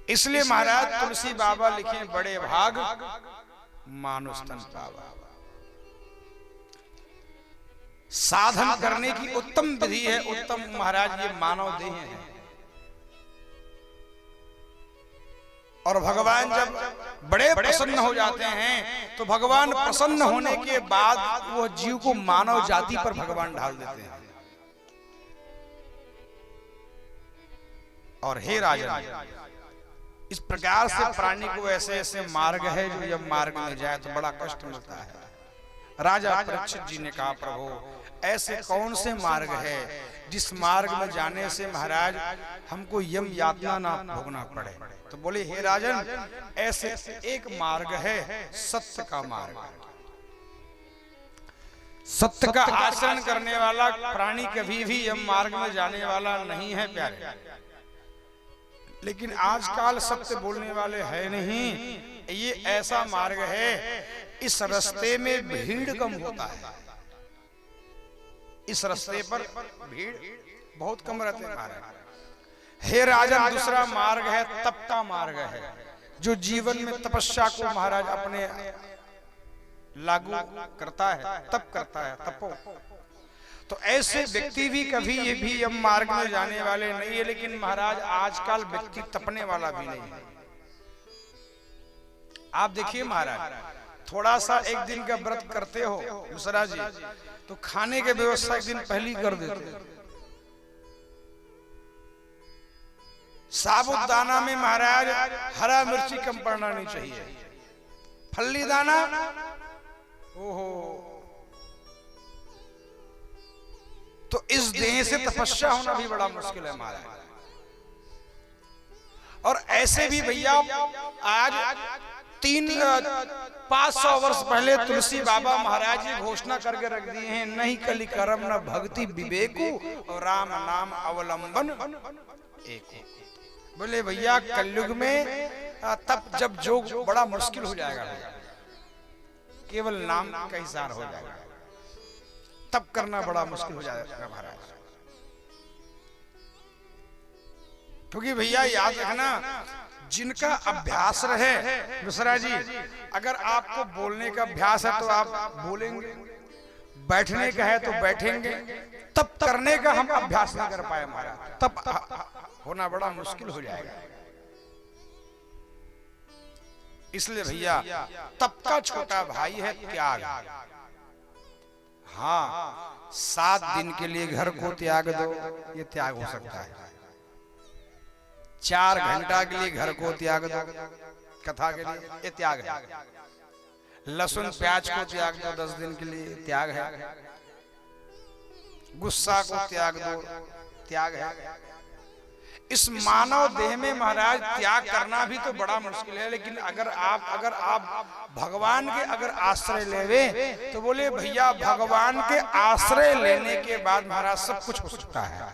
इसलिए महाराज तुलसी बाबा लिखे बड़े भाग मानुष तन पावा। साधन करने की उत्तम विधि है, उत्तम महाराज ये मानव देह है। और भगवान जब बड़े प्रसन्न हो जाते हैं तो भगवान प्रसन्न होने के बाद वो जीव को मानव जाति पर भगवान ढाल देते हैं। और हे राजन, इस प्रकार से प्राणी को ऐसे ऐसे मार्ग है जो जब मार्ग में जाए तो बड़ा कष्ट मिलता है। राजा परीक्षित जी ने कहा, प्रभु ऐसे कौन से मार्ग है जिस मार्ग में जाने से महाराज हमको यम यातना ना भोगना पड़े? तो बोले, हे राजन, ऐसे एक मार्ग है सत्य का मार्ग। सत्य का आचरण करने वाला प्राणी कभी भी यम मार्ग में जाने वाला नहीं है प्यारे। लेकिन आजकल सत्य बोलने वाले है नहीं। ये ऐसा मार्ग है, इस रास्ते में भीड़ कम होता है। इस रास्ते पर भीड़ बहुत कम रहते हैं। हे राजन, दूसरा मार्ग है तप का मार्ग है, जो जीवन में तपस्या को महाराज अपने लागू करता है, तप करता है, तपो। तो ऐसे व्यक्ति भी कभी ये भी यम मार्ग में जाने वाले नहीं है। लेकिन महाराज आजकल व्यक्ति तपने वाला भी नहीं है। आप देखिए महाराज, थोड़ा सा एक दिन का व्रत करते हो मिश्रा जी, तो खाने के व्यवस्था एक दिन पहले कर देते। साबुत दाना में महाराज हरा मिर्ची कम पड़ना नहीं चाहिए। फल्ली दाना, ओहो, तो इस देह से तपस्या होना भी बड़ा मुश्किल है महाराज। और ऐसे भी भैया आज 500 वर्ष पहले तुलसी बाबा महाराज जी घोषणा करके रख दिए हैं, नहीं कलि कर्म न भक्ति विवेकु और राम नाम अवलंबन एक। बोले भैया कलयुग में तब जब जोग बड़ा मुश्किल हो जाएगा, केवल नाम का हिसार हो जाएगा, तब करना बड़ा मुश्किल हो जाएगा महाराज। क्योंकि भैया याद रखना, जिनका अभ्यास रहे मिश्रा जी, अगर आपको बोलने का अभ्यास है तो आप बोलेंगे, बैठने का है तो बैठेंगे। तब करने का हम अभ्यास नहीं कर पाए महाराज, तब होना बड़ा मुश्किल हो जाएगा। इसलिए भैया तब का छोटा भाई है त्याग। हाँ, 7 दिन के लिए घर को त्याग दो, ये त्याग हो सकता है। 4 घंटा के लिए घर को त्याग दो कथा के लिए, ये त्याग है। लहसुन प्याज को त्याग दो 10 दिन के लिए, त्याग है। गुस्सा को त्याग दो, त्याग है। इस मानव देह में महाराज त्याग करना भी तो बड़ा मुश्किल है। लेकिन अगर आप भगवान के अगर आश्रय लेवे तो बोले भैया भगवान के आश्रय लेने के बाद महाराज सब कुछ हो सकता है।